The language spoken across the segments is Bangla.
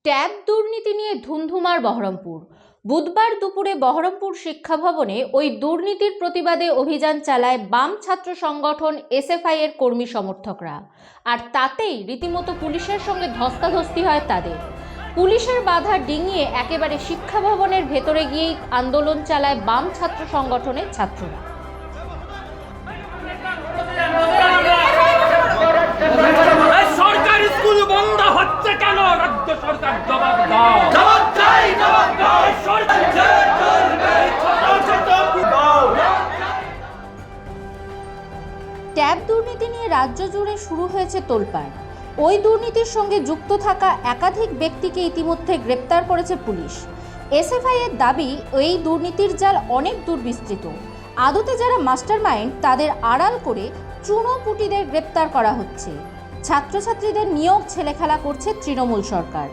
ট্যাব দুর্নীতি নিয়ে ধুন্ধুমার বহরমপুর। বুধবার দুপুরে বহরমপুর শিক্ষা ভবনে ওই দুর্নীতির প্রতিবাদে অভিযান চালায় বাম ছাত্র সংগঠন এসএফআই এর কর্মী সমর্থকরা। আর তাতেই রীতিমতো পুলিশের সঙ্গে ধস্তাধস্তি হয় তাদের। পুলিশের বাধা ডিঙিয়ে একেবারে শিক্ষা ভবনের ভেতরে গিয়েই আন্দোলন চালায় বাম ছাত্র সংগঠনের ছাত্ররা। সরকারি স্কুল বন্ধ হচ্ছে কেন? রাজ্য সরকার জবাব দাও। জবাব চাই, জবাব দাও। ট্যাব দুর্নীতি নিয়ে রাজ্য জুড়ে শুরু হয়েছে তোলপাড়। ওই দুর্নীতির সঙ্গে যুক্ত থাকা একাধিক ব্যক্তিকে ইতিমধ্যে গ্রেপ্তার করেছে পুলিশ। এসএফআই এর দাবি, এই দুর্নীতির জাল অনেক দূর বিস্তৃত। আদতে যারা মাস্টারমাইন্ড তাদের আড়াল করে চুনোপুটিদের গ্রেপ্তার করা হচ্ছে। ছাত্রছাত্রীদের নিয়োগ ছেলেখেলা করছে তৃণমূল সরকার।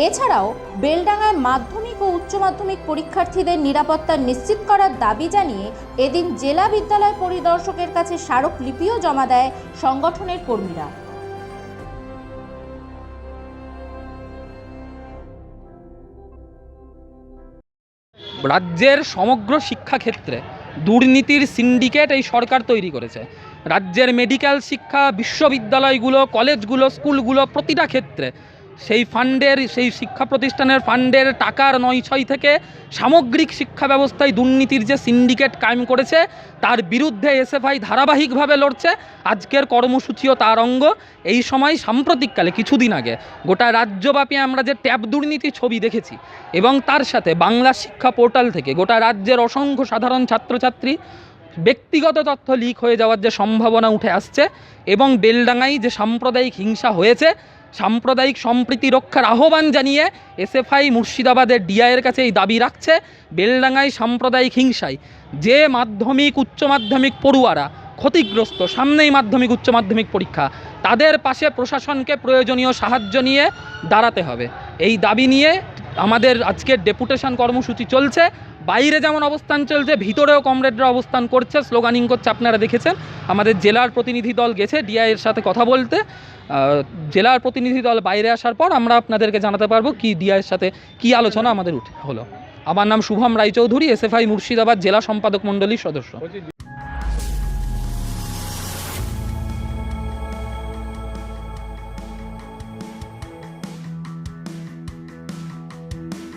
এছাড়াও বেলডাঙ্গায় মাধ্যমিক ও উচ্চ মাধ্যমিক পরীক্ষার্থীদের নিরাপত্তা নিশ্চিত করার দাবি জানিয়ে এদিন জেলা বিদ্যালয় পরিদর্শকের কাছে স্মারকলিপিও জমা দেয় সংগঠনের কর্মীরা। রাজ্যের সমগ্র শিক্ষাক্ষেত্রে দুর্নীতির সিন্ডিকেট এই সরকার তৈরি করেছে। রাজ্যের মেডিকেল শিক্ষা, বিশ্ববিদ্যালয়গুলো, কলেজগুলো, স্কুলগুলো, প্রতিটা ক্ষেত্রে সেই শিক্ষা প্রতিষ্ঠানের ফান্ডের টাকার নয়ছয় থেকে সামগ্রিক শিক্ষা ব্যবস্থায় দুর্নীতির যে সিন্ডিকেট কায়েম করেছে তার বিরুদ্ধে এসএফআই ধারাবাহিকভাবে লড়ছে। আজকের কর্মসূচিও তার অঙ্গ। এই সময় সাম্প্রতিককালে কিছুদিন আগে গোটা রাজ্যব্যাপী আমরা যে ট্যাব দুর্নীতি ছবি দেখেছি এবং তার সাথে বাংলা শিক্ষা পোর্টাল থেকে গোটা রাজ্যের অসংখ্য সাধারণ ছাত্রছাত্রী ব্যক্তিগত তথ্য লিক হয়ে যাওয়ার যে সম্ভাবনা উঠে আসছে এবং বেলডাঙ্গায় যে সাম্প্রদায়িক হিংসা হয়েছে, সাম্প্রদায়িক সম্প্রীতি রক্ষার আহ্বান জানিয়ে এসএফআই মুর্শিদাবাদের ডিআইয়ের কাছে এই দাবি রাখছে, বেলডাঙ্গায় সাম্প্রদায়িক হিংসায় যে মাধ্যমিক উচ্চ মাধ্যমিক পড়ুয়ারা ক্ষতিগ্রস্ত, সামনেই মাধ্যমিক উচ্চ মাধ্যমিক পরীক্ষা, তাদের পাশে প্রশাসনকে প্রয়োজনীয় সাহায্য নিয়ে দাঁড়াতে হবে। এই দাবি নিয়ে আমাদের আজকের ডেপুটেশন কর্মসূচি চলছে। বাইরে যেমন অবস্থান চলছে, ভিতরেও কমরেডরা অবস্থান করছে, স্লোগানিং করছে। আপনারা দেখেছেন আমাদের জেলার প্রতিনিধি দল গেছে ডিআইয়ের সাথে কথা বলতে। জেলার প্রতিনিধি দল বাইরে আসার পর আমরা আপনাদেরকে জানাতে পারবো কি ডিআইয়ের সাথে কি আলোচনা আমাদের হলো। আমার নাম শুভম রায়চৌধুরী, এসএফআই মুর্শিদাবাদ জেলা সম্পাদক মণ্ডলীর সদস্য।